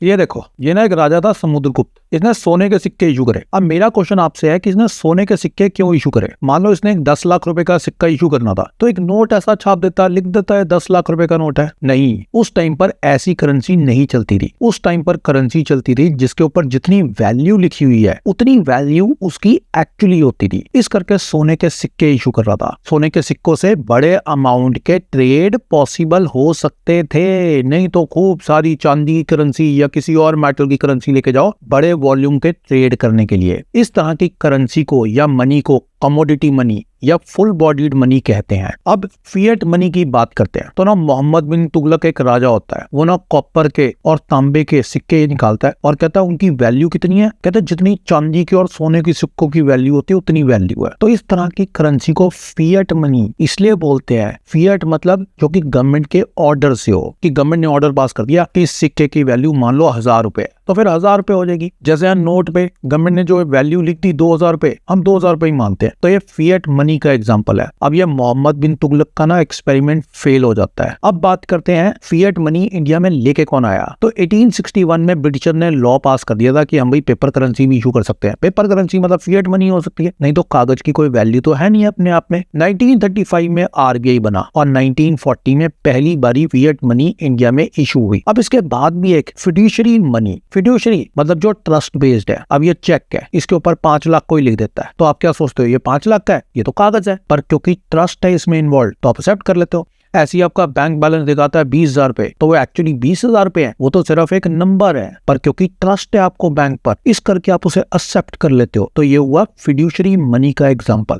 ये देखो, ये ना एक राजा था समुद्रगुप्त। इसने सोने के सिक्के इशू करे। अब मेरा क्वेश्चन आपसे है कि इसने सोने के सिक्के क्यों इशू करे। मान लो इसने एक 10 लाख रुपए का सिक्का इशू करना था, तो एक नोट ऐसा छाप देता, लिख देता है 10 लाख रुपए का नोट है। नहीं, उस टाइम पर ऐसी करेंसी नहीं चलती थी। उस टाइम पर करेंसी चलती थी जिसके ऊपर जितनी वैल्यू लिखी हुई है उतनी वैल्यू उसकी एक्चुअली होती थी। इस करके सोने के सिक्के इशू कर रहा था। सोने के सिक्कों से बड़े अमाउंट के ट्रेड पॉसिबल हो सकते थे, नहीं तो खूब सारी चांदी की करेंसी या किसी और मेटल की करेंसी लेके जाओ बड़े वॉल्यूम के ट्रेड करने के लिए। इस तरह की करेंसी को या मनी को कमोडिटी मनी या फुल बॉडीड मनी कहते हैं। अब फिएट मनी की बात करते हैं तो ना मोहम्मद बिन तुगलक एक राजा होता है, वो ना कॉपर के और तांबे के सिक्के निकालता है और कहता है उनकी वैल्यू कितनी है। कहता है जितनी चांदी के और सोने के सिक्कों की वैल्यू होती है उतनी वैल्यू है। तो इस तरह की करेंसी को फिएट मनी इसलिए बोलते हैं। फिएट मतलब जो कि गवर्नमेंट के ऑर्डर से हो, कि गवर्नमेंट ने ऑर्डर पास कर दिया कि इस सिक्के की वैल्यू मान लो 1000 रुपए, तो फिर 1000 रुपए हो जाएगी। जैसे यहाँ नोट पे गवर्नमेंट ने जो वैल्यू लिख दी 2000 रुपए, हम 2000 रुपए ही मानते हैं। तो ये फिएट मनी का एग्जांपल है। अब ये मोहम्मद बिन तुगलक का ना एक्सपेरिमेंट फेल हो जाता है। अब बात करते हैं फिएट मनी इंडिया में लेके कौन आया। तो 1861 में ब्रिटिशर ने लॉ पास कर दिया था कि हम भाई पेपर करेंसी भी इशू कर सकते हैं। पेपर करेंसी मतलब फिएट मनी हो सकती है, नहीं तो कागज की कोई वैल्यू तो है नहीं अपने आप में। 1935 में आरबीआई बना और 1940 में पहली बारी फिएट मनी इंडिया में इशू हुई। अब इसके बाद भी एक फिड्यूशरी मनी, फिड्यूशरी मतलब जो ट्रस्ट बेस्ड है। अब ये चेक है, इसके ऊपर 5 लाख कोई लिख देता है, तो आप क्या सोचते हो ये 5 लाख का है, ये तो कागज है। पर क्योंकि ट्रस्ट है इसमें इन्वॉल्व तो आप एक्सेप्ट कर लेते हो। ऐसे ही आपका बैंक बैलेंस दिखाता है 20,000 रुपए, तो वो एक्चुअली 20,000 रुपए है, वो तो सिर्फ एक नंबर है। पर क्योंकि ट्रस्ट है आपको बैंक पर, इस करके आप उसे एक्सेप्ट कर लेते हो। तो ये हुआ फिड्यूशरी मनी का एग्जांपल।